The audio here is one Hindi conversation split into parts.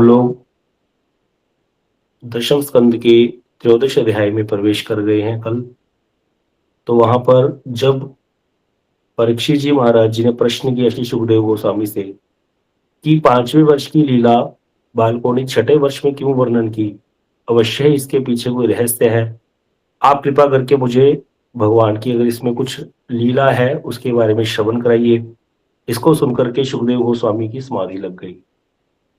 लोग दशम स्कंद के त्रयोदश अध्याय में प्रवेश कर गए हैं कल। तो वहां पर जब परीक्षित जी महाराज जी ने प्रश्न किया श्री सुखदेव गोस्वामी से कि 5वें वर्ष की लीला बालकों ने छठे वर्ष में क्यों वर्णन की, अवश्य ही इसके पीछे कोई रहस्य है। आप कृपा करके मुझे भगवान की अगर इसमें कुछ लीला है उसके बारे में श्रवण कराइए। इसको सुनकर के सुखदेव गोस्वामी की समाधि लग गई।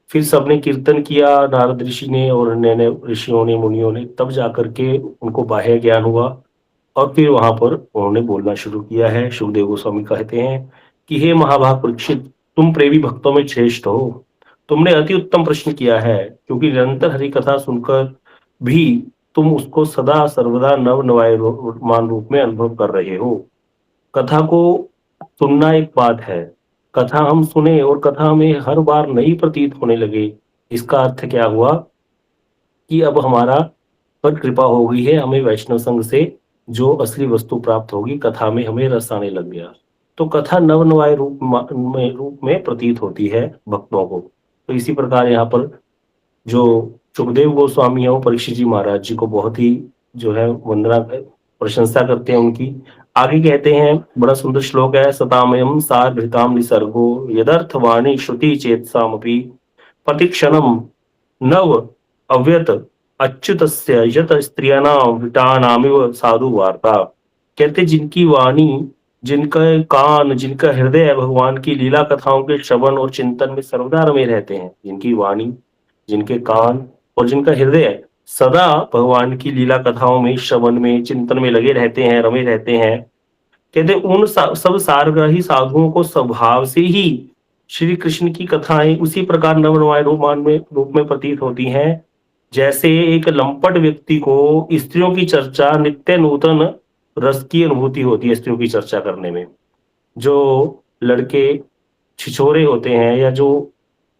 फिर सबने कीर्तन किया, नारद ऋषि ने और अन्य ऋषियों ने, मुनियों ने, तब जाकर के उनको बाह्य ज्ञान हुआ। और फिर वहां पर उन्होंने बोलना शुरू किया है। सुखदेव गोस्वामी कहते हैं कि हे महाभाग परीक्षित, तुम प्रेमी भक्तों में श्रेष्ठ हो। तुमने अति उत्तम प्रश्न किया है, क्योंकि निरंतर हरि कथा सुनकर भी तुम उसको सदा सर्वदा नव नवायमान रूप में अनुभव कर रहे हो। कथा को सुनना एक बात है, कथा हम सुने और कथा हमें हर बार नई प्रतीत होने लगे, इसका अर्थ क्या हुआ कि अब हमारा पर कृपा हो गई है, हमें वैष्णव संघ से जो असली वस्तु प्राप्त होगी, कथा में हमें रस आने लग गया। तो कथा नवनवाय रूप में प्रतीत होती है भक्तों को। तो इसी प्रकार यहाँ पर जो सुखदेव गोस्वामी है वो परीक्षित जी महाराज जी को बहुत ही जो है वंदना, प्रशंसा करते हैं उनकी। आगे कहते हैं, बड़ा सुंदर श्लोक है, सतामयम सारभृताम निसर्गो यदर्थ वाणी श्रुति चेतसामपि प्रतिक्षणम नव अव्यत अच्युतस्य यत स्त्रियाणाम विटानामिव साधु वार्ता। कहते जिनकी वाणी, जिनका कान, जिनका हृदय भगवान की लीला कथाओं के श्रवण और चिंतन में सर्वदा रमे रहते हैं, जिनकी वाणी, जिनके कान और जिनका हृदय सदा भगवान की लीला कथाओं में, श्रवण में, चिंतन में लगे रहते हैं, रमे रहते हैं, कहते उन सब सारग्राही साधुओं को स्वभाव से ही श्री कृष्ण की कथाएं उसी प्रकार नवनवाय रूप में प्रतीत होती हैं, जैसे एक लंपट व्यक्ति को स्त्रियों की चर्चा, नित्य नूतन रस की अनुभूति होती है स्त्रियों की चर्चा करने में। जो लड़के छिछोरे होते हैं या जो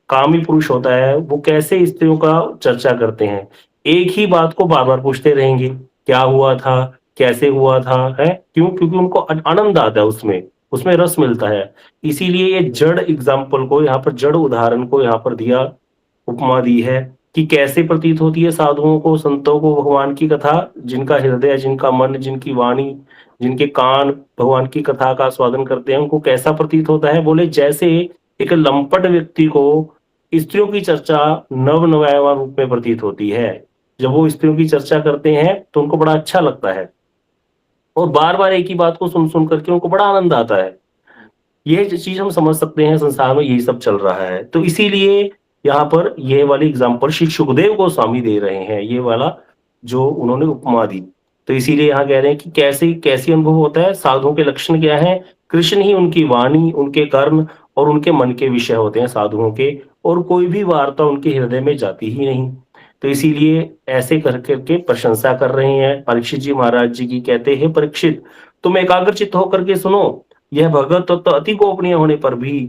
कामी पुरुष होता है, वो कैसे स्त्रियों का चर्चा करते हैं, एक ही बात को बार बार पूछते रहेंगे, क्या हुआ था, कैसे हुआ था, है क्यों? क्योंकि उनको आनंद आता है, उसमें उसमें रस मिलता है। इसीलिए ये जड़ एग्जाम्पल को यहाँ पर, जड़ उदाहरण को यहाँ पर दिया, उपमा दी है कि कैसे प्रतीत होती है साधुओं को, संतों को भगवान की कथा, जिनका हृदय, जिनका मन, जिनकी वाणी, जिनके कान भगवान की कथा का स्वादन करते हैं, उनको कैसा प्रतीत होता है। बोले जैसे एक लंपट व्यक्ति को स्त्रियों की चर्चा नव नवायमान रूप में प्रतीत होती है। जब वो स्त्रियों की चर्चा करते हैं तो उनको बड़ा अच्छा लगता है और बार बार एक ही बात को सुन सुन करके उनको बड़ा आनंद आता है। यह चीज हम समझ सकते हैं, संसार में यही सब चल रहा है। तो इसीलिए यहाँ पर यह वाली एग्जाम्पल श्री सुखदेव गोस्वामी दे रहे हैं, ये वाला जो उन्होंने उपमा दी। तो इसीलिए यहाँ कह रहे हैं कि कैसे कैसी अनुभव होता है, साधुओं के लक्षण क्या है, कृष्ण ही उनकी वाणी, उनके कर्म और उनके मन के विषय होते हैं साधुओं के, और कोई भी वार्ता उनके हृदय में जाती ही नहीं। तो इसीलिए ऐसे कर करके प्रशंसा कर रहे हैं परीक्षित जी महाराज जी की। कहते हैं, परीक्षित तुम एकाग्रचित्त होकर के सुनो, यह भगवत तत्व अति गोपनीय होने पर भी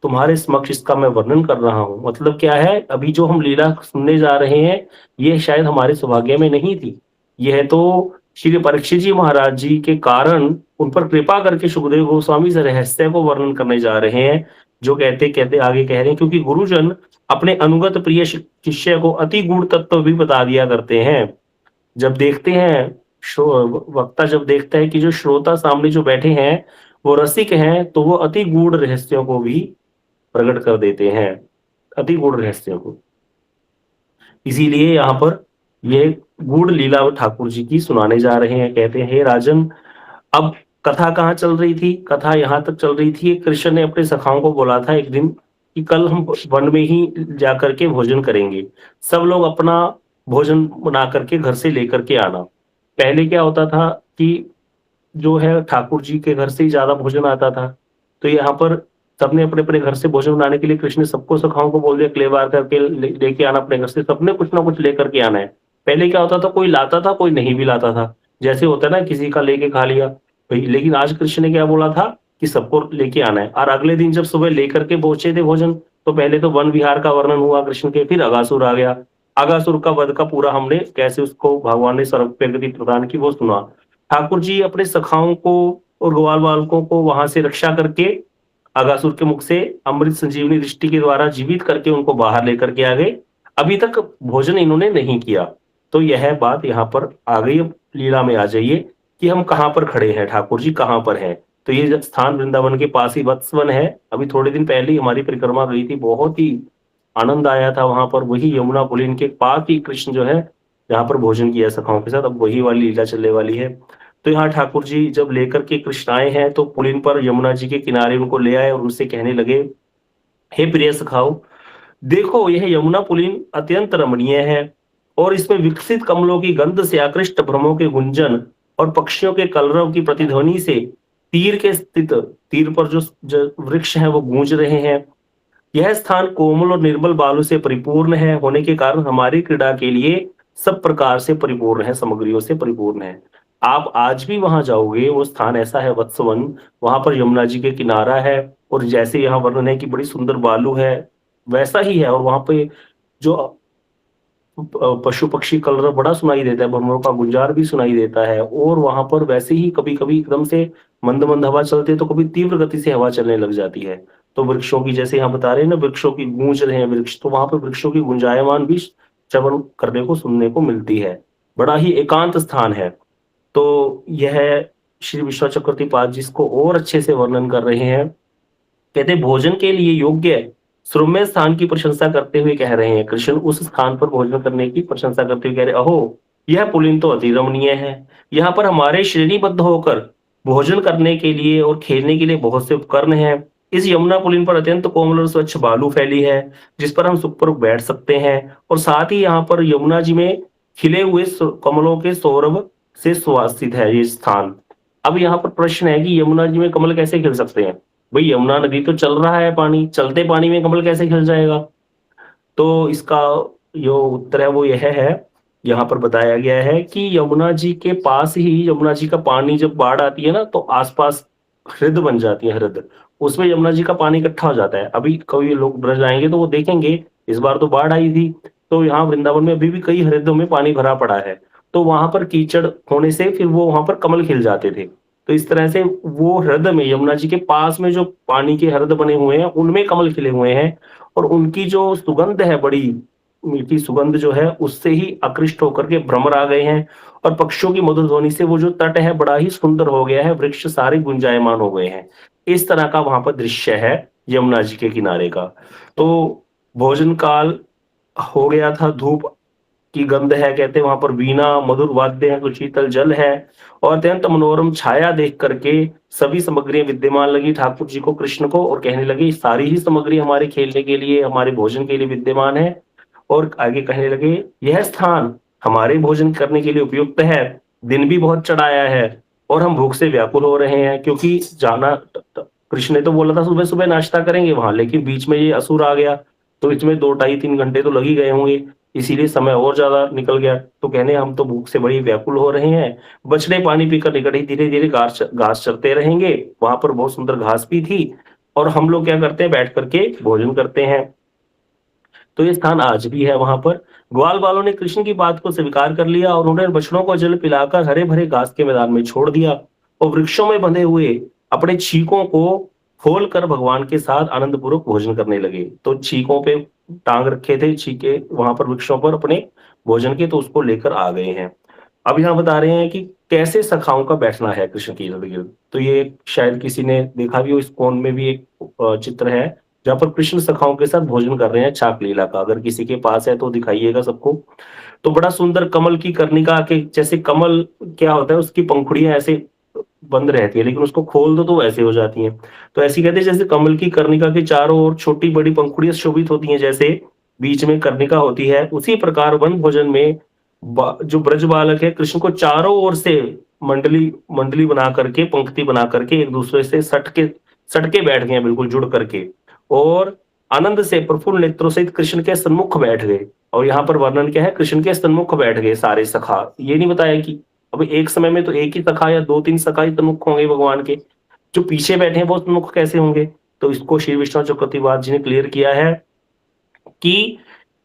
तुम्हारे समक्ष इसका मैं वर्णन कर रहा हूं। मतलब क्या है, अभी जो हम लीला सुनने जा रहे हैं यह शायद हमारे सौभाग्य में नहीं थी, यह तो श्री परीक्षित जी महाराज जी के कारण उन पर कृपा करके सुखदेव गोस्वामी से रहस्य को वर्णन करने जा रहे हैं। जो कहते कहते आगे कह रहे हैं, क्योंकि गुरुजन अपने अनुगत प्रिय शिष्य को अति गूढ़ तत्व भी बता दिया करते हैं। जब देखते हैं, वक्ता जब देखता है कि जो श्रोता सामने जो बैठे हैं वो रसिक हैं, तो वो अति गूढ़ रहस्यों को भी प्रकट कर देते हैं, अति गूढ़ रहस्यों को। इसीलिए यहाँ पर ये गूढ़ लीला ठाकुर जी की सुनाने जा रहे हैं। कहते हैं, हे राजन, अब कथा कहाँ चल रही थी, कथा यहाँ तक चल रही थी। कृष्ण ने अपने सखाओं को बोला था एक दिन कि कल हम वन में ही जाकर के भोजन करेंगे, सब लोग अपना भोजन बना करके घर से लेकर के आना। पहले क्या होता था कि जो है ठाकुर जी के घर से ही ज्यादा भोजन आता था, तो यहाँ पर सबने अपने अपने घर से भोजन बनाने के लिए कृष्ण ने सबको सखाओं को बोल दिया, क्लेबार करके लेके आना अपने घर से, सबने कुछ ना कुछ लेकर के आना है। पहले क्या होता था, कोई लाता था, कोई नहीं भी लाता था, जैसे होता है ना किसी का लेके खा लिया भाई। लेकिन आज कृष्ण ने क्या बोला था कि सबको लेके आना है। और अगले दिन जब सुबह लेकर के पहुंचे थे भोजन, तो पहले तो वन विहार का वर्णन हुआ कृष्ण के, फिर अगासुर आ गया। अगासुर का वध का पूरा हमने कैसे उसको भगवान ने सर्व प्रगति प्रदान की वो सुना। ठाकुर जी अपने सखाओं को और ग्वाल बालकों को वहां से रक्षा करके अगासुर के मुख से अमृत संजीवनी दृष्टि के द्वारा जीवित करके उनको बाहर लेकर के आ गए। अभी तक भोजन इन्होंने नहीं किया। तो यह बात यहाँ पर आ गई। अब लीला में आ जाइए कि हम कहाँ पर खड़े हैं, ठाकुर जी कहाँ पर हैं। तो ये स्थान वृंदावन के पास ही वत्सवन है। अभी थोड़े दिन पहले ही हमारी परिक्रमा गई थी, बहुत ही आनंद आया था वहां पर। वही यमुना पुलिन के पास ही कृष्ण जो है यहाँ पर भोजन किया सखाओं के साथ। अब वही वाली लीला चलने वाली है। तो यहाँ ठाकुर जी जब लेकर के कृष्ण आए हैं तो पुलिन पर यमुना जी के किनारे उनको ले आए और उनसे कहने लगे, हे प्रिय सखाओ, देखो यह यमुना पुलिन अत्यंत रमणीय है और इसमें विकसित कमलों की गंध से आकृष्ट भ्रमों के गुंजन और पक्षियों के कलरव की प्रतिध्वनि से तीर के स्थित तीर पर जो वृक्ष हैं वो गूंज रहे हैं। यह स्थान कोमल और निर्मल बालू से परिपूर्ण है होने के कारण हमारी क्रीड़ा के लिए सब प्रकार से परिपूर्ण है, सामग्रियों से परिपूर्ण है। आप आज भी वहां जाओगे, वो स्थान ऐसा है वत्सवन, वहां पर यमुना जी के किनारा है और जैसे यहाँ वर्णन है कि बड़ी सुंदर बालू है, वैसा ही है। और वहां पे जो पशु पक्षी कलरव बड़ा सुनाई देता है, भ्रमरों का गुंजार भी सुनाई देता है। और वहां पर वैसे ही कभी कभी एकदम से मंद मंद हवा चलती है तो कभी तीव्र गति से हवा चलने लग जाती है। तो वृक्षों की, जैसे यहाँ बता रहे हैं ना, वृक्षों की गूंज रहे हैं वृक्ष, तो वहां पर वृक्षों की गुंजायमान भी श्रवण करने को, सुनने को मिलती है। बड़ा ही एकांत स्थान है। तो यह श्री विश्वनाथ चक्रवर्ती पाद जी इसको और अच्छे से वर्णन कर रहे हैं। कहते भोजन के लिए योग्य सुरम्य स्थान की प्रशंसा करते हुए कह रहे हैं, कृष्ण उस स्थान पर भोजन करने की प्रशंसा करते हुए कह रहे, अहो यह पुलिन तो अति रमणीय है। यहाँ पर हमारे श्रेणीबद्ध होकर भोजन करने के लिए और खेलने के लिए बहुत से उपकरण हैं। इस यमुना पुलिन पर अत्यंत कोमल और स्वच्छ बालू फैली है जिस पर हम सुखपूर्वक बैठ सकते हैं। और साथ ही यहाँ पर यमुना जी में खिले हुए कमलों के सौरभ से सुवासित है ये स्थान। अब यहाँ पर प्रश्न है कि यमुना जी में कमल कैसे खिल सकते हैं? भाई यमुना नदी तो चल रहा है पानी, चलते पानी में कमल कैसे खिल जाएगा? तो इसका जो उत्तर है वो यह है, यहाँ पर बताया गया है कि यमुना जी के पास ही, यमुना जी का पानी जब बाढ़ आती है ना तो आसपास हृद बन जाती है, हृद, उसमें यमुना जी का पानी इकट्ठा हो जाता है। अभी कभी लोग ब्रज आएंगे तो वो देखेंगे, इस बार तो बाढ़ आई थी तो यहाँ वृंदावन में अभी भी कई हृदों में पानी भरा पड़ा है। तो वहां पर कीचड़ होने से फिर वो वहां पर कमल खिल जाते थे। तो इस तरह से वो हृद में, यमुना जी के पास में जो पानी के हृद बने हुए हैं उनमें कमल खिले हुए हैं। और उनकी जो सुगंध है, बड़ी मीठी सुगंध जो है, उससे ही आकृष्ट होकर के भ्रमर आ गए हैं। और पक्षियों की मधुर ध्वनि से वो जो तट है बड़ा ही सुंदर हो गया है, वृक्ष सारे गुंजायमान हो गए हैं। इस तरह का वहां पर दृश्य है यमुना जी के किनारे का। तो भोजन काल हो गया था, धूप की गंध है, कहते हैं वहां पर वीणा मधुर वाद्य है, तो शीतल जल है और अत्यंत मनोरम छाया देख करके सभी सामग्रियां विद्यमान लगी ठाकुर जी को, कृष्ण को, और कहने लगे सारी ही सामग्री हमारे खेलने के लिए, हमारे भोजन के लिए विद्यमान है। और आगे कहने लगे, यह स्थान हमारे भोजन करने के लिए उपयुक्त है। दिन भी बहुत चढ़ाया है और हम भूख से व्याकुल हो रहे हैं, क्योंकि जाना, कृष्ण ने तो बोला था सुबह सुबह नाश्ता करेंगे वहां, लेकिन बीच में ये असुर आ गया तो इसमें 2 ढाई 3 घंटे तो लग ही गए होंगे, इसीलिए समय और ज्यादा निकल गया। तो कहने हम तो भूख से बड़ी व्याकुल हो रहे हैं, बछड़े पानी पीकर निकट ही धीरे धीरे घास चरते रहेंगे। वहां पर बहुत सुंदर घास भी थी और हम लोग क्या करते हैं, बैठ करके भोजन करते हैं। तो ये स्थान आज भी है वहां पर। ग्वाल बालों ने कृष्ण की बात को स्वीकार कर लिया और उन्होंने बछड़ों को जल पिलाकर हरे भरे घास के मैदान में छोड़ दिया और वृक्षों में बंधे हुए अपने छीकों को खोल कर भगवान के साथ आनंद पूर्वक भोजन करने लगे। तो छीकों पे टांग रखे थे छीके वहां पर वृक्षों पर अपने भोजन के, तो उसको लेकर आ गए हैं। अब यहाँ बता रहे हैं कि कैसे सखाओं का बैठना है कृष्ण की इर्द गिर्द। तो ये शायद किसी ने देखा भी हो, इस कोन में भी एक चित्र है जहाँ पर कृष्ण सखाओं के साथ भोजन कर रहे हैं छाक लीला का। अगर किसी के पास है तो दिखाइएगा सबको। तो बड़ा सुंदर कमल की कर्णिका के जैसे, कमल क्या होता है उसकी पंखुड़ियां ऐसे बंद रहती है, लेकिन उसको खोल दो तो ऐसे हो जाती हैं। तो ऐसी कहते हैं जैसे कमल की कर्णिका के चारों ओर छोटी बड़ी पंखुड़ियां शोभित होती हैं, जैसे बीच में कर्णिका होती है, उसी प्रकार वन भोजन में जो ब्रज बालक है कृष्ण को चारों ओर से मंडली मंडली बना करके, पंक्ति बना करके एक दूसरे से सटके बैठ गए, बिल्कुल जुड़ करके, और आनंद से प्रफुल्ल नेत्रों सहित कृष्ण के सन्मुख बैठ गए। और यहाँ पर वर्णन क्या है, कृष्ण के सन्मुख बैठ गए सारे सखा। ये नहीं बताया कि अब एक समय में तो एक ही सखा या 2 3 सखा ही सन्मुख होंगे भगवान के, जो पीछे बैठे हैं वो सन्मुख कैसे होंगे? तो इसको श्री विष्णु चक्रवर्ती जी ने क्लियर किया है कि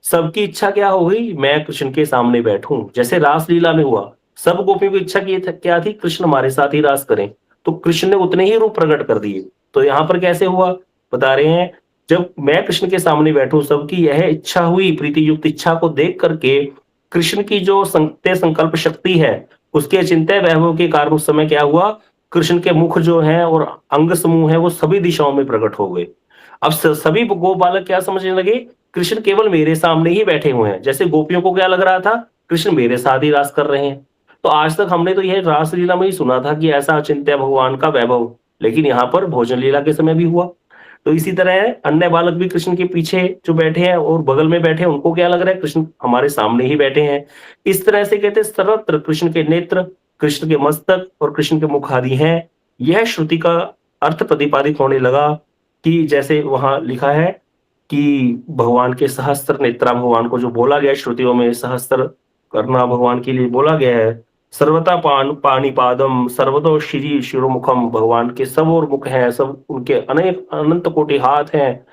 सबकी इच्छा क्या हो गई, मैं कृष्ण के सामने बैठूं। जैसे रासलीला में हुआ, सब गोपियों की इच्छा की क्या थी, कृष्ण हमारे साथ ही रास करें, तो कृष्ण ने उतने ही रूप प्रकट कर दिए। तो यहाँ पर कैसे हुआ बता रहे हैं जब मैं कृष्ण के सामने बैठूं, सबकी यह इच्छा हुई, प्रीति युक्त इच्छा को देख करके कृष्ण की जो संकल्प संकल्प शक्ति है, उसके अचिंत्य वैभव के कारण उस समय क्या हुआ, कृष्ण के मुख जो है और अंग समूह है वो सभी दिशाओं में प्रकट हो गए। अब सभी गोपालक क्या समझने लगे, कृष्ण केवल मेरे सामने ही बैठे हुए हैं। जैसे गोपियों को क्या लग रहा था, कृष्ण मेरे साथ ही रास कर रहे हैं। तो आज तक हमने तो यह रासलीला में ही सुना था कि ऐसा अचिंत्य भगवान का वैभव, लेकिन यहाँ पर भोजन लीला के समय भी हुआ। तो इसी तरह अन्य बालक भी कृष्ण के पीछे जो बैठे हैं और बगल में बैठे हैं, उनको क्या लग रहा है, कृष्ण हमारे सामने ही बैठे हैं। इस तरह से कहते हैं सर्वत्र कृष्ण के नेत्र, कृष्ण के मस्तक और कृष्ण के मुख आदि हैं। यह श्रुति का अर्थ प्रतिपादित होने लगा कि जैसे वहां लिखा है कि भगवान के सहस्त्र नेत्रा, भगवान को जो बोला गया है श्रुतियों में, सहस्त्र करना भगवान के लिए बोला गया है। सर्वता पाणिपादम सर्वतो श्री शिरोमुखम, भगवान के सब और मुख हैं, सब उनके अनेक अनंत कोटि हाथ हैं।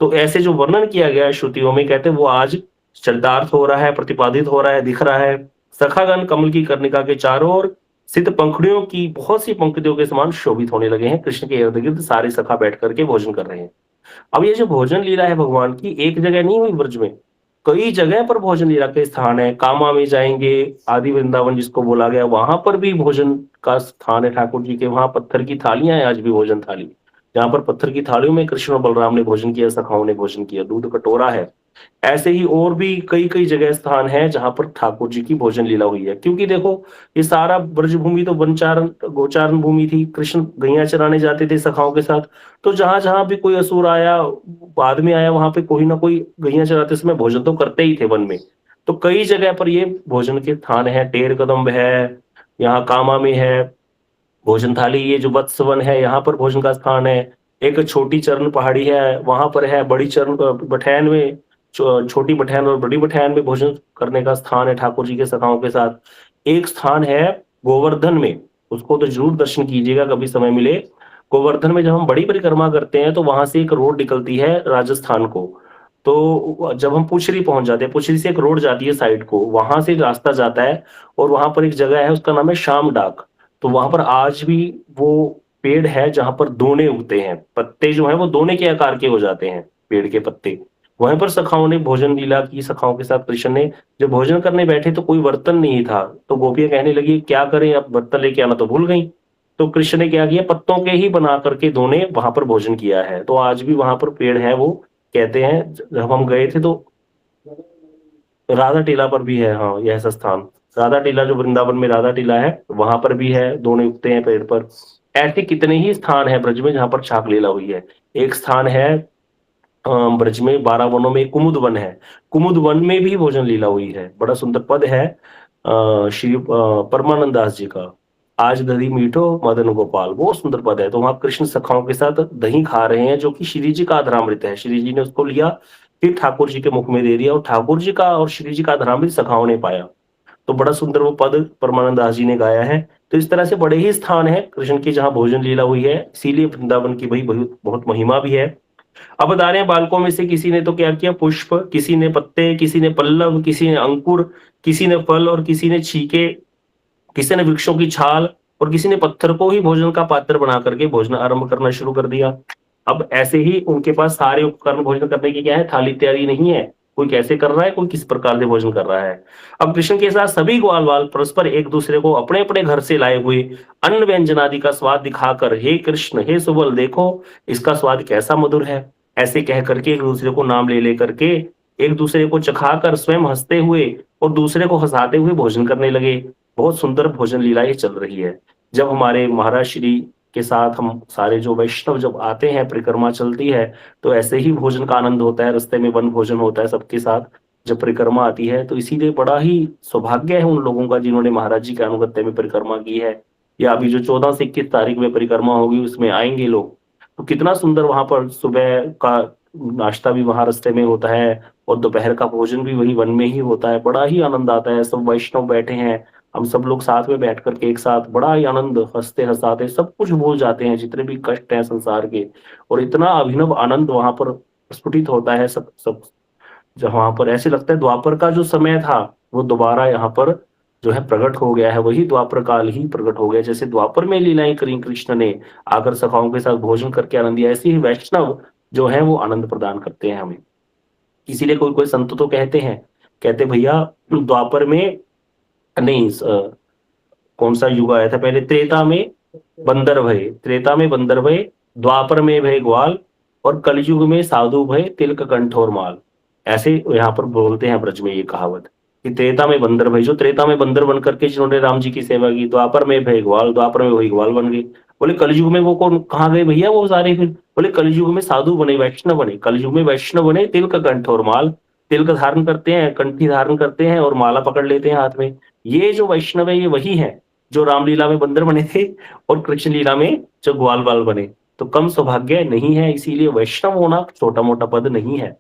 तो ऐसे जो वर्णन किया गया है श्रुतियों में, कहते हैं वो आज चरितार्थ हो रहा है, प्रतिपादित हो रहा है, दिख रहा है। सखागण कमल की कर्णिका के चारों ओर सिद्ध पंखुड़ियों की बहुत सी पंक्तियों के समान शोभित होने लगे हैं। कृष्ण के इर्द गिर्द सारे सखा बैठ करके भोजन कर रहे हैं। अब ये जो भोजन लीला है भगवान की, एक जगह नहीं हुई ब्रज में, कई जगह पर भोजन लीला के स्थान है। कामा में जाएंगे, आदि वृंदावन जिसको बोला गया, वहां पर भी भोजन का स्थान है ठाकुर जी के। वहां पत्थर की थालियां हैं, आज भी भोजन थाली, जहां पर पत्थर की थालियों में कृष्ण और बलराम ने भोजन किया, सखाओं ने भोजन किया, दूध कटोरा है। ऐसे ही और भी कई कई जगह स्थान है जहां पर ठाकुर जी की भोजन लीला हुई है। क्योंकि देखो, ये सारा ब्रज भूमि तो वनचारण गोचारण भूमि थी, कृष्ण गैया चराने जाते थे सखाओं के साथ। तो जहां जहां भी कोई असुर आया, बाद में आया, वहां पे कोई ना कोई गैया चराते समय भोजन तो करते ही थे वन में। तो कई जगह पर ये भोजन के स्थान है। टेर कदम्ब है, यहाँ कामा में है भोजन थाली, ये जो वत्सवन है यहाँ पर भोजन का स्थान है। एक छोटी चरण पहाड़ी है, वहां पर है बड़ी चरण बठैन में, छोटी बठैन और बड़ी बठैन में भोजन करने का स्थान है ठाकुर जी के सखाओं के साथ। एक स्थान है गोवर्धन में, उसको तो जरूर दर्शन कीजिएगा कभी समय मिले। गोवर्धन में जब हम बड़ी परिक्रमा करते हैं तो वहां से एक रोड निकलती है राजस्थान को। तो जब हम पुछरी पहुंच जाते हैं, पुछरी से एक रोड जाती है साइड को, वहां से रास्ता जाता है और वहां पर एक जगह है, उसका नाम है शाम डाक। तो वहां पर आज भी वो पेड़ है जहां पर दोने उगते हैं, पत्ते जो है वो दोने के आकार के हो जाते हैं पेड़ के पत्ते। वहां पर सखाओं ने भोजन लीला की, सखाओं के साथ कृष्ण ने जब भोजन करने बैठे तो कोई बर्तन नहीं था। तो गोपियां कहने लगी क्या करें, अब बर्तन लेके आना तो भूल गई। तो कृष्ण ने क्या किया, पत्तों के ही बना करके दोने वहां पर भोजन किया है। तो आज भी वहां पर पेड़ है वो, कहते हैं जब हम गए थे तो राधा टीला पर भी है, हाँ यह ऐसा स्थान। राधा टीला जो वृंदावन में राधा टीला है, वहां पर भी है, दोनों उगते हैं पेड़ पर। ऐसे कितने ही स्थान है ब्रज में जहां पर छाक लीला हुई है। एक स्थान है ब्रज में 12 वनों में कुमुद वन है, कुमुद वन में भी भोजन लीला हुई है। बड़ा सुंदर पद है श्री परमानंद दास जी का, आज दही मीठो मदन गोपाल, बहुत सुंदर पद है। तो वहां कृष्ण सखाओं के साथ दही खा रहे हैं, जो कि श्री जी का अधरामृत है। श्री जी ने उसको लिया, फिर ठाकुर जी के मुख में दे दिया, और ठाकुर जी का और श्री जी का अधरामृत सखाओं ने पाया। तो बड़ा सुंदर वो पद परमानंद दास जी ने गाया है। तो इस तरह से बड़े ही स्थान है कृष्ण की जहां भोजन लीला हुई है, इसीलिए वृंदावन की भाई बहुत बहुत महिमा भी है। अब बता रहे हैं बालकों में से किसी ने तो क्या किया, पुष्प, किसी ने पत्ते, किसी ने पल्लव, किसी ने अंकुर, किसी ने फल और किसी ने छीके, किसी ने वृक्षों की छाल और किसी ने पत्थर को ही भोजन का पात्र बना करके भोजन आरंभ करना शुरू कर दिया। अब ऐसे ही उनके पास सारे उपकरण भोजन करने की क्या है, थाली तैयारी नहीं है। कोई कैसे कर रहा है, कोई किस प्रकार से भोजन कर रहा है। अब कृष्ण के साथ सभी ग्वाल बाल परस्पर एक दूसरे को अपने अपने घर से लाए हुए अन्न व्यंजन आदि का स्वाद दिखाकर, हे कृष्ण हे सुबल देखो इसका स्वाद कैसा मधुर है, ऐसे कह करके एक दूसरे को नाम ले लेकर के एक दूसरे को चखाकर स्वयं हंसते हुए और दूसरे को हंसाते हुए भोजन करने लगे। बहुत सुंदर भोजन लीला ये चल रही है। जब हमारे महाराज श्री के साथ हम सारे जो वैष्णव जब आते हैं, परिक्रमा चलती है, तो ऐसे ही भोजन का आनंद होता है। रास्ते में वन भोजन होता है सबके साथ जब परिक्रमा आती है। तो इसीलिए बड़ा ही सौभाग्य है उन लोगों का जिन्होंने महाराज जी के अनुगत्य में परिक्रमा की है। या अभी जो 14 से 21 तारीख में परिक्रमा होगी उसमें आएंगे लोग। तो कितना सुंदर वहां पर सुबह का नाश्ता भी वहां रास्ते में होता है और दोपहर का भोजन भी वही वन में ही होता है। बड़ा ही आनंद आता है, सब वैष्णव बैठे हैं, हम सब लोग साथ में बैठ करके एक साथ बड़ा ही आनंद, हंसते हंसाते सब कुछ भूल जाते हैं, जितने भी कष्ट हैं संसार के। और इतना अभिनव आनंद वहां पर स्फुटित होता है सब सब, जब वहां पर ऐसे लगता है द्वापर का जो समय था वो दोबारा यहाँ पर जो है प्रकट हो गया है, वही द्वापर काल ही प्रकट हो गया। जैसे द्वापर में लीलाएं करी कृष्ण ने आकर सखाओं के साथ भोजन करके आनंद दिया, ऐसे ही वैष्णव जो हैं वो आनंद प्रदान करते हैं हमें। इसीलिए कोई-कोई संत तो कहते हैं, कहते भैया द्वापर में नहीं कौन-सा युग आया था पहले त्रेता में बंदर भये, त्रेता में बंदर भये, द्वापर में भये ग्वाल और कलयुग में साधु भये तिलक कंठ और माल। ऐसे यहाँ पर बोलते हैं ब्रज में ये कहावत कि त्रेता में बंदर भये, जो त्रेता में बंदर बन करके जिन्होंने राम जी की सेवा की, द्वापर में भये ग्वाल, द्वापर में वही ग्वाल बन गए। बोले कलयुग में वो कौन कहाँ गए भैया वो सारे फिर? बोले कलयुग में साधु बने, वैष्णव बने, कलयुग में वैष्णव बने, तिलक कंठ और माल, तिलक धारण करते हैं, कंठी धारण करते हैं और माला पकड़ लेते हैं हाथ में। ये जो वैष्णव है ये वही है जो रामलीला में बंदर बने थे और कृष्ण लीला में जो ग्वाल बाल बने। तो कम सौभाग्य नहीं है, इसीलिए वैष्णव होना छोटा-मोटा पद नहीं है।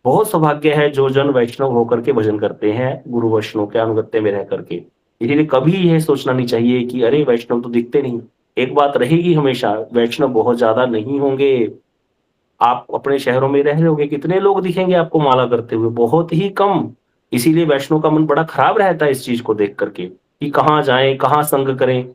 बहुत सौभाग्य है जो जन वैष्णव होकर के भजन करते हैं, गुरु वैष्णव के अनुगत्य में रह करके। इसीलिए कभी यह सोचना नहीं चाहिए कि अरे वैष्णव तो दिखते नहीं। एक बात रहेगी हमेशा, वैष्णव बहुत ज़्यादा नहीं होंगे। आप अपने शहरों में रह रहे होंगे, कितने लोग दिखेंगे आपको माला करते हुए? बहुत ही कम। इसीलिए वैष्णव का मन बड़ा खराब रहता है इस चीज़ को देख कर के, कि कहाँ जाएँ, कहाँ संग करें।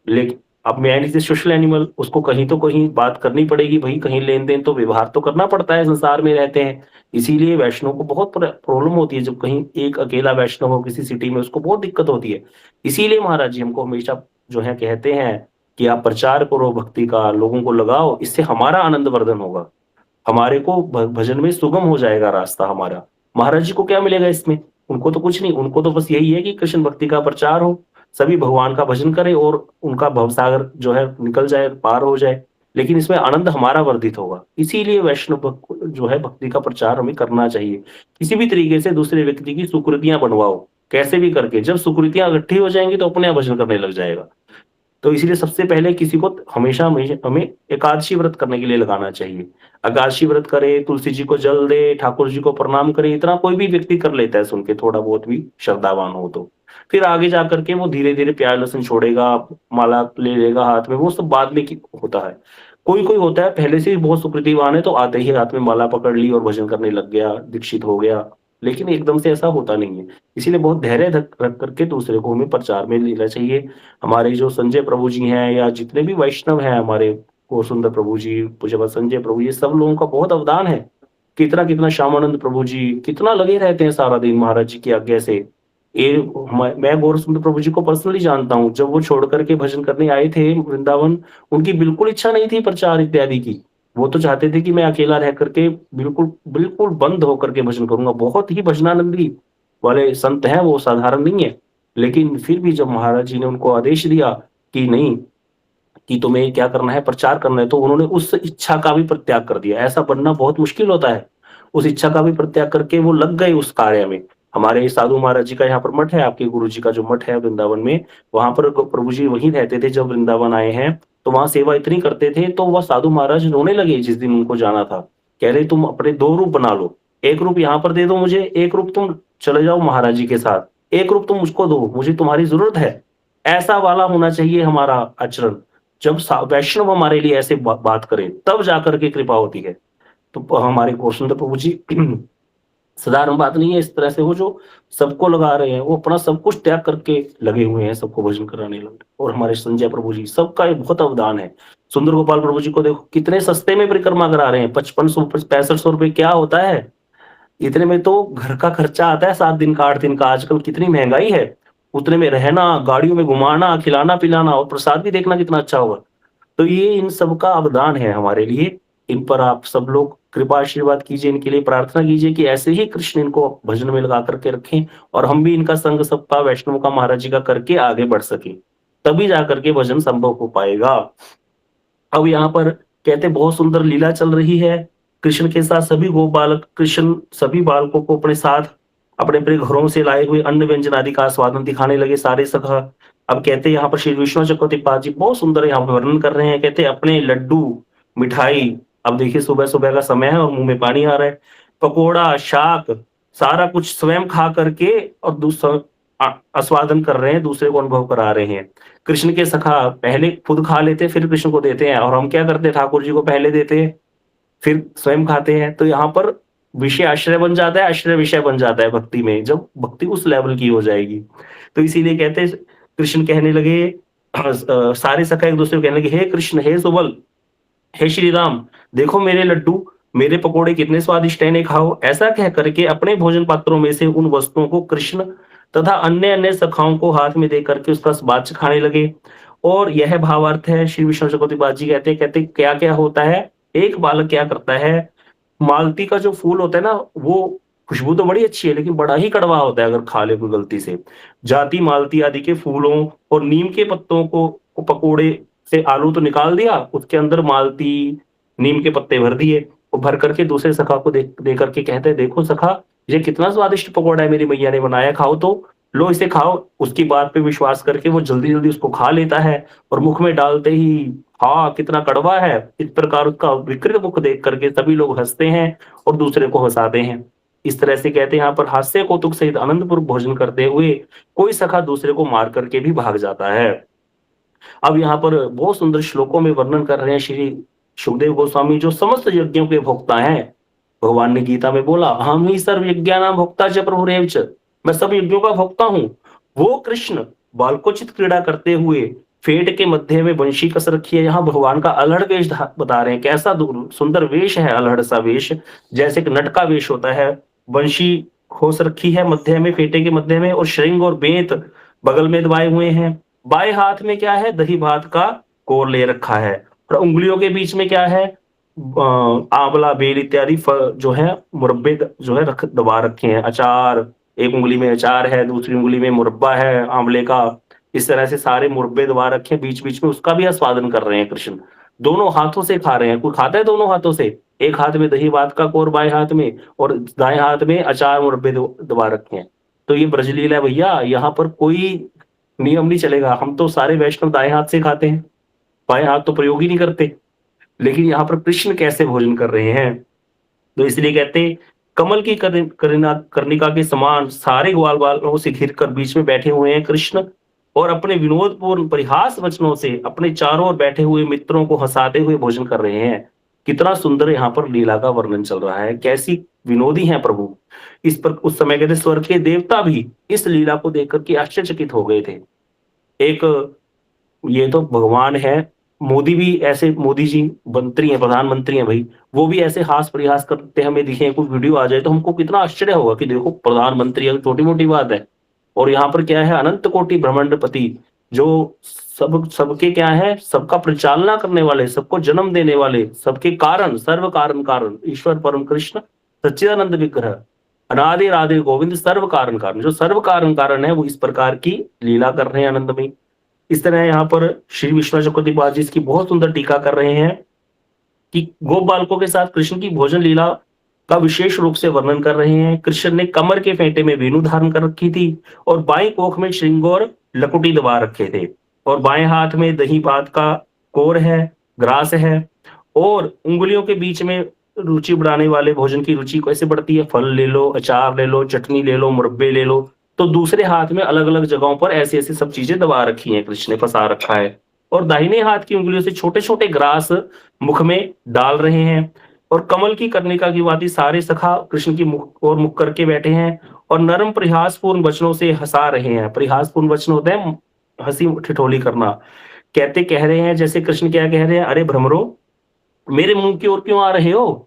लेकिन अब man is a social animal, उसको कहीं तो कहीं बात करनी पड़ेगी भई, कहीं लेन-देन तो व्यवहार तो करना पड़ता है, संसार में रहते हैं। इसीलिए वैष्णव को बहुत प्रॉब्लम होती है, जब कहीं एक अकेला वैष्णव हो किसी सिटी में, उसको बहुत दिक्कत होती है। इसीलिए महाराज जी हमको हमेशा जो है कहते हैं कि आप प्रचार करो भक्ति का, लोगों को लगाओ, इससे हमारा आनंद वर्धन होगा। हमारे को भजन में सुगम हो जाएगा रास्ता हमारा। महाराज जी को क्या मिलेगा इसमें? उनको तो कुछ नहीं, उनको तो बस यही है कि कृष्ण भक्ति का प्रचार हो, सभी भगवान का भजन करें और उनका भवसागर जो है निकल जाए, पार हो जाए। लेकिन इसमें आनंद हमारा वर्धित होगा। इसीलिए वैष्णव जो है भक्ति का प्रचार हमें करना चाहिए। किसी भी तरीके से दूसरे व्यक्ति की सुकृतियाँ बनवाओ, कैसे भी करके। जब सुकृतियाँ इकट्ठी हो जाएँगी तो अपने आप भजन करने लग जाएगा। तो इसीलिए सबसे पहले किसी को हमेशा हमेशा हमें एकादशी व्रत करने के लिए लगाना चाहिए। एकादशी व्रत करे, तुलसी जी को जल दे, ठाकुर जी को प्रणाम करे, इतना कोई भी व्यक्ति कर लेता है सुन के, थोड़ा बहुत भी श्रद्धावान हो तो। फिर आगे जाकर के वो धीरे-धीरे प्याज लहसुन छोड़ेगा, माला ले लेगा हाथ में, वो सब बाद में की होता है। कोई-कोई होता है पहले से ही बहुत सुकृतिवान है तो आते ही हाथ में माला पकड़ ली और भजन करने लग गया, दीक्षित हो गया। लेकिन एकदम से ऐसा होता नहीं है। इसीलिए बहुत धैर्य रख करके दूसरे को हमें प्रचार में लेना चाहिए। हमारे जो संजय प्रभु जी हैं या जितने भी वैष्णव हैं हमारे गौरसुंदर प्रभु जी, पूज्यपाद संजय प्रभु, ये सब लोगों का बहुत अवदान है। कितना-कितना श्यामानंद प्रभु जी, कितना लगे रहते हैं सारा दिन महाराज जी की आज्ञा से। ये मैं गौरसुंदर प्रभु जी को पर्सनली जानता हूँ। जब वो छोड़ कर के भजन करने आए थे वृंदावन, उनकी बिल्कुल इच्छा नहीं थी प्रचार इत्यादि की। वो तो चाहते थे कि मैं अकेला रह करके बिल्कुल बिल्कुल बंद होकर के भजन करूँगा। बहुत ही भजनानंदी वाले संत हैं वो, साधारण नहीं है। लेकिन फिर भी जब महाराज जी ने उनको आदेश दिया कि नहीं, कि तुम्हें क्या करना है, प्रचार करना है, तो उन्होंने उस इच्छा का भी परित्याग कर दिया। ऐसा बनना बहुत मुश्किल होता है। उस इच्छा का भी परित्याग करके वो लग गए उस कार्य में। हमारे साधु महाराज जी का यहाँ पर मठ है, आपके गुरु जी का जो मठ है वृंदावन में, वहाँ पर प्रभु जी वहीं रहते थे जब वृंदावन आए हैं, तो वहाँ सेवा इतनी करते थे, तो वह साधु महाराज रोने लगे जिस दिन उनको जाना था। कह रहे तुम अपने 2 रूप बना लो, 1 रूप यहाँ पर दे दो मुझे, 1 रूप तुम चले जाओ महाराज जी के साथ, 1 रूप तुम मुझको दो, मुझे तुम्हारी ज़रूरत है। ऐसा वाला होना चाहिए हमारा आचरण। जब वैष्णव हमारे लिए ऐसे बात करे, तब जाकर के कृपा होती है। तो हमारे गौरसुंदर प्रभु जी साधारण बात नहीं है, इस तरह से वो जो सबको लगा रहे हैं, वो अपना सब कुछ त्याग करके लगे हुए हैं, सबको भजन कराने लगे। और हमारे संजय प्रभु जी, सबका ये बहुत अवदान है। सुंदर गोपाल प्रभु जी को देखो, कितने सस्ते में परिक्रमा करा रहे हैं। 5500 ₹6500 क्या होता है? इतने में तो घर का खर्चा आता है 7 दिन का, 8 दिन का। आजकल कितनी महँगाई है। उतने में रहना, गाड़ियों में घुमाना, खिलाना-पिलाना और प्रसाद भी देखना कितना अच्छा होगा। तो ये इन सब का अवदान है हमारे लिए। इन पर आप सब लोग कृपा आशीर्वाद कीजिए, इनके लिए प्रार्थना कीजिए कि ऐसे ही कृष्ण इनको भजन में लगा करके रखें और हम भी इनका संग सबका, वैष्णव का, महाराज जी का करके आगे बढ़ सकें। तभी जाकर के भजन संभव हो पाएगा। अब यहाँ पर कहते बहुत सुंदर लीला चल रही है। कृष्ण के साथ सभी गोपालक, कृष्ण सभी बालकों को अपने साथ अपने-अपने घरों से लाए हुए अन्न व्यंजन आदि का आस्वादन दिखाने लगे सारे सखा। अब कहते हैं यहाँ पर श्री विष्णु चक्रवर्ती जी बहुत सुंदर यहाँ पे वर्णन कर रहे हैं। कहते हैं अपने लड्डू, मिठाई, अब देखिए सुबह-सुबह का समय है और मुँह में पानी आ रहा है। पकोड़ा, शाक, सारा कुछ स्वयं खा करके और आस्वादन कर रहे हैं, दूसरे को अनुभव करा रहे हैं। कृष्ण के सखा पहले खुद खा लेते हैं, फिर कृष्ण को देते हैं और हम क्या करते हैं, ठाकुर जी को पहले देते हैं, फिर स्वयं खाते हैं। तो यहाँ पर विषय आश्रय बन जाता है, आश्रय विषय बन जाता है भक्ति में, जब भक्ति उस लेवल की हो जाएगी। तो इसीलिए कहते हैं, कृष्ण कहने लगे सारे सखा एक दूसरे को कहने लगे, हे कृष्ण, हे सुबल, हे श्री राम, देखो मेरे लड्डू, मेरे पकोड़े कितने स्वादिष्ट हैं, इन्हें खाओ। ऐसा कह करके अपने भोजन पात्रों में से उन वस्तुओं को कृष्ण तथा अन्य-अन्य सखाओं को हाथ में दे करके उसका स्वाद चखाने लगे। और यह भावार्थ है, श्री विष्णु चक्रवर्ती जी कहते क्या-क्या होता है, एक बालक क्या करता है, मालती का जो फूल होता है ना, वो खुशबू तो बड़ी अच्छी है, लेकिन बड़ा ही कड़वा होता है अगर खा ले कोई गलती से। जाति मालती आदि के फूलों और नीम के पत्तों को पकोड़े से आलू तो निकाल दिया, उसके अंदर मालती, नीम के पत्ते भर दिए और भर करके दूसरे सखा को दे करके कहते हैं, देखो सखा, ये कितना स्वादिष्ट पकौड़ा है मेरी मैया ने बनाया, खाओ तो, लो इसे खाओ। उसकी बात पे विश्वास करके वो जल्दी-जल्दी उसको खा लेता है और मुख में डालते ही, हाँ, कितना कड़वा है। इस प्रकार उसका विकृत मुख देख करके सभी लोग हँसते हैं और दूसरे को हँसाते हैं। इस तरह से कहते हैं यहाँ पर हास्य कौतुक सहित आनंदपूर्वक भोजन करते हुए कोई सखा दूसरे को मार करके भी भाग जाता है। अब यहाँ पर बहुत सुंदर श्लोकों में वर्णन कर रहे हैं श्री सुखदेव गोस्वामी, जो समस्त यज्ञों के भोक्ता हैं। भगवान ने गीता में बोला, हम ही सर्व यज्ञानां भोक्ता च प्रभुरेव च, मैं सब यज्ञों का भोक्ता हूँ। वो कृष्ण बालकोचित क्रीड़ा करते हुए फेट के मध्य में वंशी कस रखी है। यहाँ भगवान का अल्हड़ वेश बता रहे हैं, कैसा सुंदर वेश है, अल्हड़ सा वेश, जैसे एक नट का वेश होता है। वंशी खोस रखी है मध्य में, फेटे के मध्य में, और श्रृंग और बेंत बगल में दबाए हुए हैं। बाएं हाथ में क्या है, दही भात का कोर ले रखा है, और उंगलियों के बीच में क्या है, आंवला बेल इत्यादि फल जो है, मुरब्बे जो है रख दबा रखे हैं। अचार, एक उंगली में अचार है, दूसरी उंगली में मुरब्बा है आंवले का। इस तरह से सारे मुरब्बे दबा रखे हैं, बीच बीच में उसका भी आस्वादन कर रहे हैं कृष्ण। दोनों हाथों से खा रहे हैं, कोई खाता है दोनों हाथों से, एक हाथ में दही भात का कोर बाएं हाथ में, और दाएं हाथ में अचार मुरब्बे दबा रखे हैं। तो ये ब्रजलीला है भैया, यहाँ पर कोई नियम नहीं चलेगा। हम तो सारे वैष्णव दाएं हाथ से खाते हैं, बाएं हाथ तो प्रयोग ही नहीं करते। लेकिन यहाँ पर कृष्ण कैसे भोजन कर रहे हैं, तो इसलिए कहते, कमल की कर्णिका के समान सारे ग्वाल बालों से घिर कर बीच में बैठे हुए हैं कृष्ण, और अपने विनोदपूर्ण परिहास वचनों से अपने चारों ओर बैठे हुए मित्रों को हंसाते हुए भोजन कर रहे हैं। कितना सुंदर यहाँ पर लीला का वर्णन चल रहा है, कैसी विनोदी हैं प्रभु। इस पर उस समय कहते स्वर्ग के देवता भी इस लीला को देख करके आश्चर्यचकित हो गए थे। एक ये तो भगवान है, मोदी भी ऐसे, मोदी जी मंत्री हैं, प्रधानमंत्री हैं भाई, वो भी ऐसे हास परिहास करते हमें दिखे, कोई वीडियो आ जाए तो हमको कितना आश्चर्य होगा कि देखो प्रधानमंत्री है, छोटी मोटी बात है। और यहाँ पर क्या है, अनंत कोटि ब्रह्मांडपति, जो सबके क्या है, सबका परिचालना करने वाले, सबको जन्म देने वाले, सबके कारण, सर्व कारण कारण ईश्वर परम कृष्ण सच्चिदानंद विग्रह, अनादि राधे गोविंद, सर्व कारण कारण, जो सर्व कारण कारण है, वो इस प्रकार की लीला कर रहे हैं आनंदमयी। इस तरह यहाँ पर श्री विश्वनाथ चक्रवर्ती जी इसकी बहुत सुंदर टीका कर रहे हैं कि गोप बालकों के साथ कृष्ण की भोजन लीला का विशेष रूप से वर्णन कर रहे हैं। कृष्ण ने कमर के फेंटे में वेणु धारण कर रखी थी, और बाएं कोख में श्रृंग और लकुटी दबा रखे थे, और बाएं हाथ में दही भात का कोर है, ग्रास है, और उंगलियों के बीच में रुचि बढ़ाने वाले भोजन की रुचि कैसे बढ़ती है, फल ले लो, अचार ले लो, चटनी ले लो, मुरब्बे ले लो। तो दूसरे हाथ में अलग अलग जगहों पर ऐसी ऐसी सब चीजें दबा रखी हैं, कृष्ण ने फंसा रखा है, और दाहिने हाथ की उंगलियों से छोटे छोटे ग्रास मुख में डाल रहे हैं। और कमल की कर्णिका की भांति सारे सखा कृष्ण की मुख और मुख करके बैठे हैं, और नरम परिहासपूर्ण वचनों से हंसा रहे हैं। परिहासपूर्ण वचन होते हैं हंसी ठिठोली करना। कहते कह रहे हैं, जैसे कृष्ण क्या कह रहे हैं, अरे भ्रमरो, मेरे मुंह की ओर क्यों आ रहे हो।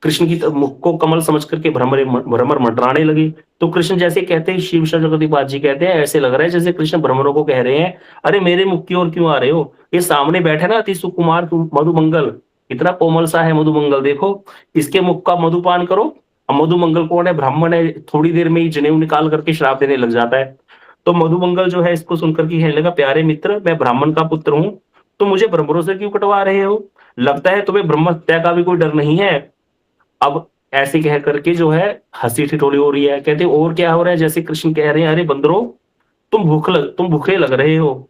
कृष्ण की मुख को कमल समझ करके भ्रमर मंडराने लगे। तो कृष्ण जैसे कहते हैं, शिव जगदीपाद जी कहते हैं, ऐसे लग रहा है जैसे कृष्ण भ्रमरों को कह रहे हैं, अरे मेरे मुख की ओर क्यों आ रहे हो। ये सामने बैठे ना अति सुकुमार मधुमंगल, इतना कोमल सा है मधुमंगल, देखो इसके मुख का मधुपान करो। अब मधुमंगल कौन है, ब्राह्मण है, थोड़ी देर में ही जनेऊ निकाल करके श्राप देने लग जाता है। तो मधुमंगल जो है इसको सुनकर के कहने लगा, प्यारे मित्र, मैं ब्राह्मण का पुत्र हूँ, तो मुझे भ्रमरों से क्यों कटवा रहे हो, लगता है तुम्हें ब्रह्म हत्या का भी कोई डर नहीं है। अब ऐसे कह करके जो है हंसी ठिठोली हो रही है। कहते और क्या हो रहा है, जैसे कृष्ण कह रहे हैं, अरे बंदरो, तुम भूखे लग रहे हो,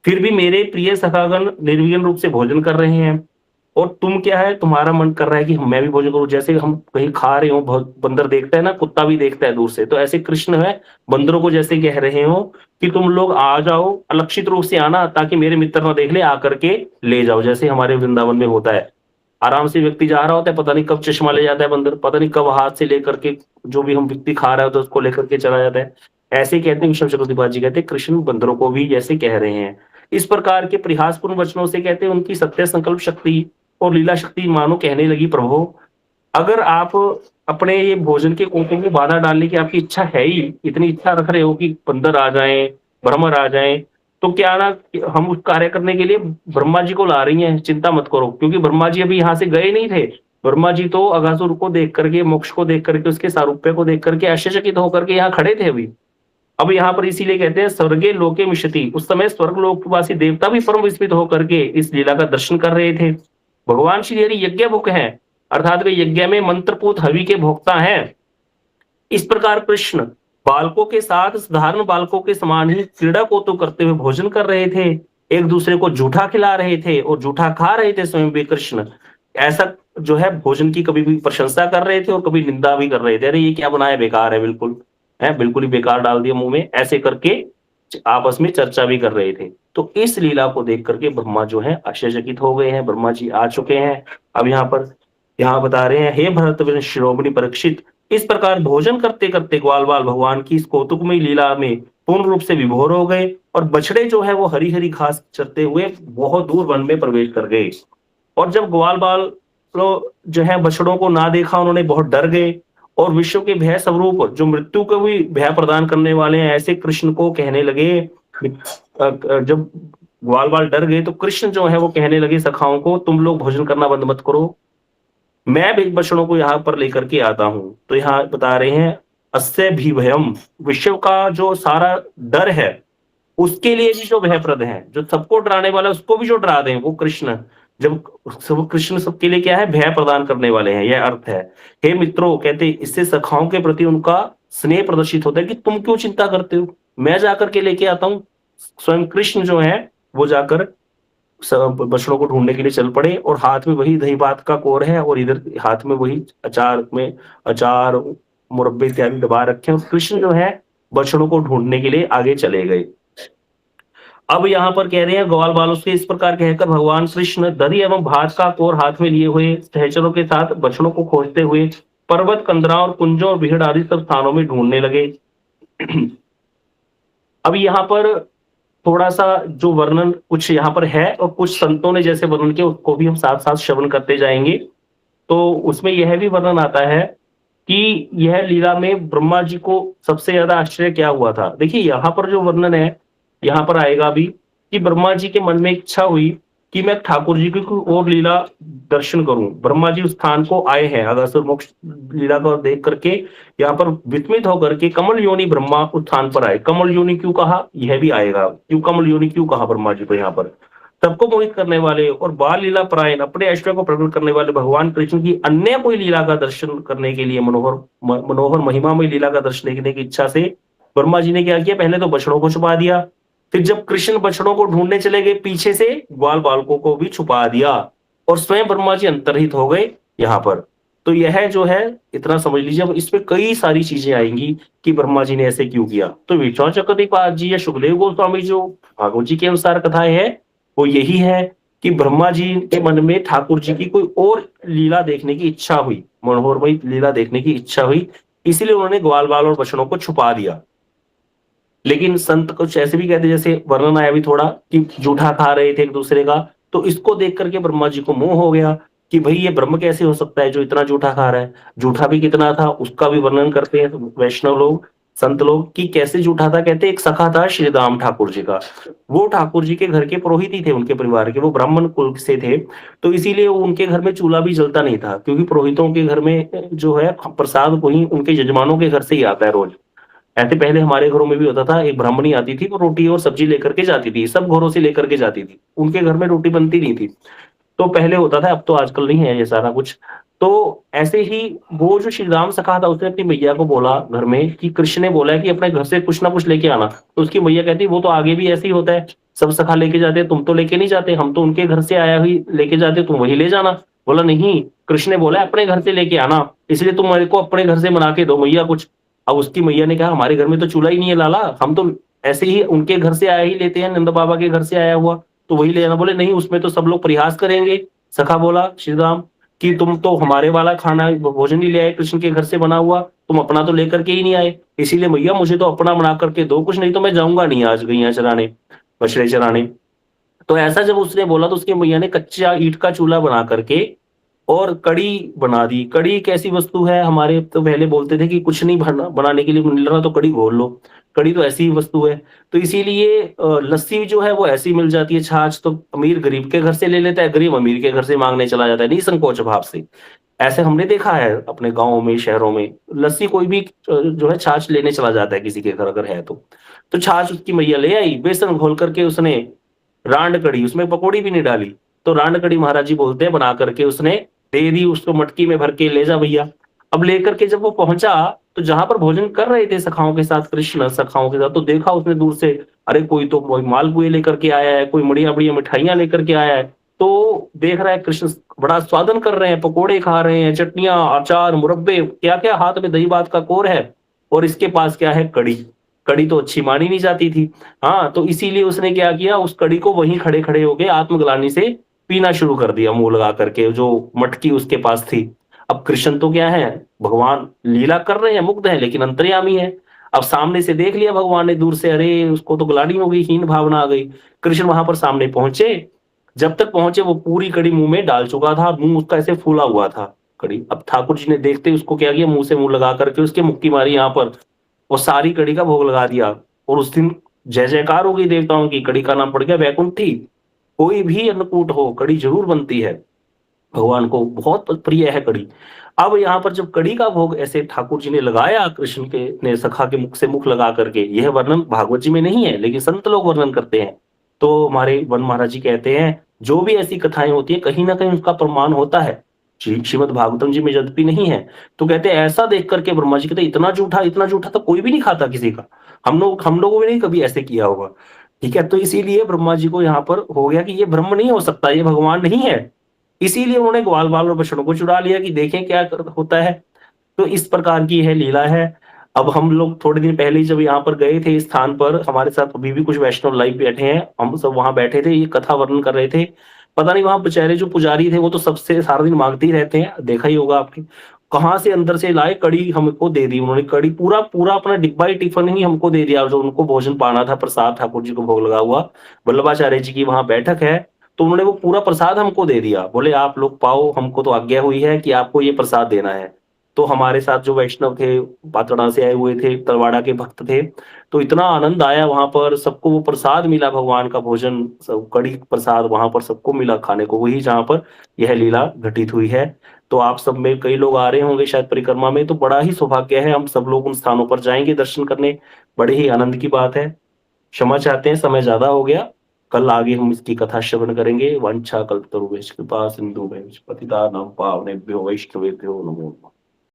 फिर भी मेरे प्रिय सखागण निर्विघ्न रूप से भोजन कर रहे हैं, और तुम क्या है, तुम्हारा मन कर रहा है कि मैं भी भोजन करूं। जैसे हम कहीं खा रहे हो, बंदर देखता है ना, कुत्ता भी देखता है दूर से, तो ऐसे कृष्ण है बंदरों को जैसे कह रहे हो कि तुम लोग आ जाओ, अलक्षित रूप से आना, ताकि मेरे मित्र ना देख ले, आकर के ले जाओ। जैसे हमारे वृंदावन में होता है, आराम से व्यक्ति जा रहा होता है, पता नहीं कब चश्मा ले जाता है बंदर, पता नहीं कब हाथ से लेकर के जो भी हम व्यक्ति खा रहा होता है उसको लेकर के चला जाता है। ऐसे कहते हैं विष्णु चक्रवर्ती जी, कहते हैं कृष्ण बंदरों को भी जैसे कह रहे हैं। इस प्रकार के परिहासपूर्ण वचनों से कहते हैं उनकी सत्य संकल्प शक्ति और लीला शक्ति मानो कहने लगी, प्रभु अगर आप अपने ये भोजन के कोटों में बाधा डालने की आपकी इच्छा है ही, इतनी इच्छा रख रहे हो कि बंदर आ जाएँ, भ्रमर आ जाएँ, तो क्या ना कि हम उस कार्य करने के लिए ब्रह्मा जी को ला रही हैं, चिंता मत करो। क्योंकि ब्रह्मा जी अभी यहाँ से गए नहीं थे। ब्रह्मा जी तो अघासुर को देख करके, मोक्ष को देख करके, उसके सारूप्य को देख करके आश्चर्यचकित होकर के यहाँ खड़े थे अभी। अब यहाँ पर इसीलिए कहते हैं स्वर्गे लोके विशति, उस समय स्वर्ग लोकवासी देवता भी परम विस्मित होकर के इस लीला का दर्शन कर रहे थे। भगवान श्री हरि यज्ञ भुक हैं, अर्थात वे यज्ञ में मंत्रपूत हवि के भोक्ता हैं। इस प्रकार कृष्ण बालकों के साथ साधारण बालकों के समान ही क्रीड़ा कौतुक करते हुए भोजन कर रहे थे, एक दूसरे को जूठा खिला रहे थे और जूठा खा रहे थे स्वयं भी कृष्ण। ऐसा जो है भोजन की कभी भी प्रशंसा कर रहे थे और कभी निंदा भी कर रहे थे, अरे ये क्या बनाया, बेकार है, बिल्कुल है, बिल्कुल ही बेकार डाल दिया मुंह में, ऐसे करके आपस में चर्चा भी कर रहे थे। तो इस लीला को देख करके ब्रह्मा जो है आश्चर्यचकित हो गए हैं, ब्रह्मा जी आ चुके हैं। अब यहाँ बता रहे हैं, हे भरत शिरोमणि परीक्षित, इस प्रकार भोजन करते करते ग्वाल बाल भगवान की इस कौतुकमयी लीला में पूर्ण रूप से विभोर हो गए और बछड़े जो है वो हरी हरी घास चरते हुए बहुत दूर वन में प्रवेश कर गए। और जब ग्वाल बाल जो है बछड़ों को ना देखा, उन्होंने बहुत डर गए और विश्व के भय स्वरूप जो मृत्यु को भी भय प्रदान करने वाले हैं, ऐसे कृष्ण को कहने लगे। जब ग्वाल बाल डर गए तो कृष्ण जो है वो कहने लगे सखाओं को, तुम लोग भोजन करना बंद मत करो, मैं भी बछड़ों को यहाँ पर लेकर के आता हूं। तो यहाँ बता रहे हैं, अस्य भी भयम, विश्व का जो सारा डर है उसके लिए भी जो भयप्रद है, जो सबको डराने वाला है उसको भी जो डरा दें, वो कृष्ण। जब सब कृष्ण सबके लिए क्या है, भय प्रदान करने वाले हैं, यह अर्थ है। हे मित्रों, कहते इससे सखाओं के प्रति उनका स्नेह प्रदर्शित होता है कि तुम क्यों चिंता करते हो, मैं जाकर के लेके आता हूं। स्वयं कृष्ण जो है वो जाकर बछड़ों को ढूंढने के लिए चल पड़े और हाथ में वही दही भात का कोर है और इधर हाथ में वही अचार मुरब्बे इत्यादि दबा रखे हैं और कृष्ण जो है बछड़ों को ढूंढने के लिए आगे चले गए। अब यहाँ पर कह रहे हैं, ग्वाल बालों से इस प्रकार कहकर भगवान कृष्ण दही एवं भात का कोर हाथ में लिए हुए सहचरों के साथ बछड़ों को खोजते हुए पर्वत, कंदरा और कुंजों और भीड़ आदि सब स्थानों में ढूंढने लगे। अब यहाँ पर थोड़ा सा जो वर्णन कुछ यहाँ पर है और कुछ संतों ने जैसे वर्णन किया उसको भी हम साथ साथ श्रवण करते जाएंगे। तो उसमें यह भी वर्णन आता है कि यह लीला में ब्रह्मा जी को सबसे ज्यादा आश्चर्य क्या हुआ था। देखिए यहाँ पर जो वर्णन है, यहाँ पर आएगा भी कि ब्रह्मा जी के मन में इच्छा हुई कि मैं ठाकुर जी की कोई और लीला दर्शन करूं। ब्रह्मा जी उस स्थान को आए हैं, अगासुर मोक्ष लीला को देख करके यहाँ पर विस्मित होकर के कमल योनि ब्रह्मा उस स्थान पर आए। कमल योनि क्यों कहा, यह भी आएगा, क्यों कमल योनि क्यों कहा ब्रह्मा जी को। यहाँ पर सबको मोहित करने वाले और बाल लीला परायण, अपने ऐश्वर्य को प्रकट करने वाले भगवान कृष्ण की अन्य कोई लीला का दर्शन करने के लिए, मनोहर महिमामय लीला का दर्शन देखने की इच्छा से ब्रह्मा जी ने क्या किया, पहले तो बछड़ों को छुपा दिया, फिर जब कृष्ण बछड़ों को ढूंढने चले गए पीछे से ग्वाल बालकों को भी छुपा दिया और स्वयं ब्रह्मा जी अंतर्हित हो गए यहाँ पर। तो यह जो है इतना समझ लीजिए। अब इसमें कई सारी चीजें आएंगी कि ब्रह्मा जी ने ऐसे क्यों किया। तो विष्णु चक्रवर्ती जी या सुखदेव गोस्वामी जो भागवत जी के अनुसार कथाएं है वो यही है कि ब्रह्मा जी के मन में ठाकुर जी की कोई और लीला देखने की इच्छा हुई, मनोहरमयी लीला देखने की इच्छा हुई, इसीलिए उन्होंने ग्वाल बाल और बछड़ों को छुपा दिया। लेकिन संत कुछ ऐसे भी कहते, जैसे वर्णन आया भी थोड़ा कि जूठा खा रहे थे एक दूसरे का, तो इसको देख करके ब्रह्मा जी को मोह हो गया कि भाई ये ब्रह्म कैसे हो सकता है जो इतना जूठा खा रहा है। जूठा भी कितना था उसका भी वर्णन करते हैं वैष्णव लोग, संत लोग, कि कैसे जूठा था। कहते एक सखा था श्री राम ठाकुर जी का, वो ठाकुर जी के घर के पुरोहित ही थे, उनके परिवार के, वो ब्राह्मण कुल से थे, तो इसीलिए उनके घर में चूल्हा भी जलता नहीं था, क्योंकि पुरोहितों के घर में जो है प्रसाद वही उनके यजमानों के घर से ही आता है रोज। ऐसे पहले हमारे घरों में भी होता था, एक ब्राह्मणी आती थी वो रोटी और सब्जी लेकर के जाती थी, सब घरों से लेकर के जाती थी, उनके घर में रोटी बनती नहीं थी। तो पहले होता था, अब तो आजकल नहीं है ये सारा कुछ। तो ऐसे ही वो जो श्री राम सखा था उसने अपनी मैया को बोला घर में कि कृष्ण ने बोला है कि अपने घर से कुछ ना कुछ लेके आना। तो उसकी मैया कहती वो तो आगे भी ऐसे ही होता है, सब सखा लेके जाते, तुम तो लेके नहीं जाते, हम तो उनके घर से आया हुई लेके जाते, तुम वही ले जाना। बोला नहीं, कृष्ण ने बोला अपने घर से लेके आना, इसलिए तुम मेरे को अपने घर से बना के दो मैया कुछ। अब उसकी मैया ने कहा हमारे घर में तो चूल्हा ही नहीं है लाला, हम तो ऐसे ही उनके घर से आया ही लेते हैं, नंद बाबा के घर से आया हुआ तो वही ले जाना। बोले नहीं, उसमें तो सब लोग परिहास करेंगे। सखा बोला श्री राम कि तुम तो हमारे वाला खाना भोजन ही ले आए कृष्ण के घर से बना हुआ, तुम अपना तो लेकर के ही नहीं आए, इसीलिए मैया मुझे तो अपना बना करके दो कुछ, नहीं तो मैं जाऊंगा नहीं आज गैया चराने, बछड़े चराने। तो ऐसा जब उसने बोला तो उसके मैया ने कच्चा ईंट का चूल्हा बना करके और कढ़ी बना दी। कढ़ी एक ऐसी वस्तु है, हमारे तो पहले बोलते थे कि कुछ नहीं बनाने के लिए मिल रहा तो कढ़ी घोल लो। कढ़ी तो ऐसी ही वस्तु है। तो इसीलिए लस्सी जो है वो ऐसी मिल जाती है, छाछ तो अमीर गरीब के घर से ले लेता है, गरीब अमीर के घर से माँगने चला जाता है, निसंकोच भाव से। ऐसे हमने देखा है अपने गाँव में, शहरों में, लस्सी कोई भी जो है छाछ लेने चला जाता है किसी के घर अगर है तो। तो छाछ उसकी मैया ले आई, बेसन घोल करके उसने रांड कढ़ी, उसमें पकौड़ी भी नहीं डाली। तो रांड कढ़ी महाराज जी बोलते हैं बना करके उसने दे दी उसको मटकी में भर के, ले जा भैया। अब लेकर के जब वो पहुँचा, तो जहाँ पर भोजन कर रहे थे सखाओं के साथ कृष्ण, सखाओं के साथ, तो देखा उसने दूर से, अरे कोई तो कोई मालपुए लेकर के आया है, कोई बढ़िया-बढ़िया मिठाइयाँ लेकर के आया है। तो देख रहा है कृष्ण बड़ा स्वादन कर रहे हैं, पकोड़े खा रहे हैं, चटनियाँ, अचार, मुरब्बे, क्या-क्या, हाथ में दही-भात का कौर है और इसके पास क्या है, कढ़ी। कढ़ी तो अच्छी मानी नहीं जाती थी। हाँ, तो इसीलिए उसने क्या किया, उस कढ़ी को वहीं खड़े-खड़े होके आत्मग्लानि से पीना शुरू कर दिया मुँह लगा करके, जो मटकी उसके पास थी। अब कृष्ण तो क्या है, भगवान लीला कर रहे हैं, मुग्ध हैं, लेकिन अंतर्यामी है। अब सामने से देख लिया भगवान ने दूर से, अरे! उसको तो ग्लानि हो गई, हीन भावना आ गई। कृष्ण वहाँ पर सामने पहुँचे, जब तक पहुँचे वो पूरी कढ़ी मुँह में डाल चुका था, मुँह उसका ऐसे फूला हुआ था कढ़ी। अब ठाकुर जी ने देखते ही उसको क्या किया, मुँह से मुँह लगा करके उसके मुक्की मारी यहाँ पर और सारी कढ़ी का भोग लगा दिया और उस दिन जय-जयकार हो गई देवताओं की, कढ़ी का नाम पड़ गया वैकुंठी। कोई भी अन्नकूट हो, कढ़ी ज़रूर बनती है। भगवान को बहुत प्रिय है कढ़ी। अब यहाँ पर जब कढ़ी का भोग ऐसे ठाकुर जी ने लगाया, कृष्ण के ने सखा के मुख से मुख लगा करके, यह वर्णन भागवत जी में नहीं है, लेकिन संत लोग वर्णन करते हैं। तो हमारे वन महाराज जी कहते हैं, जो भी ऐसी कथाएँ होती हैं, कहीं न कहीं उसका प्रमाण होता है। श्रीमद् भागवतम जी में यद्यपि नहीं है, तो कहते हैं ऐसा देख कर के ब्रह्मा जी कहते हैं, इतना झूठा तो कोई भी नहीं खाता किसी का। हम लोगों ने नहीं कभी ऐसे किया होगा। ठीक है? तो इसीलिए ब्रह्मा जी को यहाँ पर हो गया कि ये ब्रह्म नहीं हो सकता, ये भगवान नहीं है। इसीलिए उन्होंने ग्वाल-बाल और बछड़ों को चुरा लिया कि देखें क्या होता है। तो इस प्रकार की यह लीला है। अब हम लोग थोड़े दिन पहले ही जब यहाँ पर गए थे इस स्थान पर, हमारे साथ अभी भी कुछ वैष्णव लाइव बैठे हैं। हम सब वहाँ बैठे थे, ये कथा वर्णन कर रहे थे। पता नहीं वहाँ बेचारे जो पुजारी थे, वो तो सबसे सारा दिन माँगते ही रहते हैं, देखा ही होगा आपने। कहाँ से अंदर से लाए कढ़ी हमको दे दी उन्होंने, कढ़ी पूरा अपना डिब्बा ही टिफ़िन ही हमको दे दिया, जो उनको भोजन पाना था, प्रसाद ठाकुर जी को भोग लगा हुआ। वल्लभाचार्य जी की वहाँ बैठक है, तो उन्होंने वो पूरा प्रसाद हमको दे दिया। बोले आप लोग पाओ, हमको तो आज्ञा हुई है कि आपको ये प्रसाद देना है। तो हमारे साथ जो वैष्णव थे, पातड़ा से आए हुए थे, तलवाड़ा के भक्त थे, तो इतना आनंद आया वहाँ पर, सबको वो प्रसाद मिला, भगवान का भोजन, सब कढ़ी प्रसाद वहाँ पर सबको मिला खाने को, वही जहाँ पर यह लीला घटित हुई है। तो आप सब में कई लोग आ रहे होंगे शायद परिक्रमा में, तो बड़ा ही सौभाग्य है, हम सब लोग उन स्थानों पर जाएँगे दर्शन करने, बड़े ही आनंद की बात है। क्षमा चाहते हैं, समय ज़्यादा हो गया। कल आगे हम इसकी कथा श्रवण करेंगे। वांछा कल्पतरुभ्यश्च कृपा सिंधुभ्यश्च पतितानां पावनेभ्यो वैष्णवेभ्यो नमो नमः।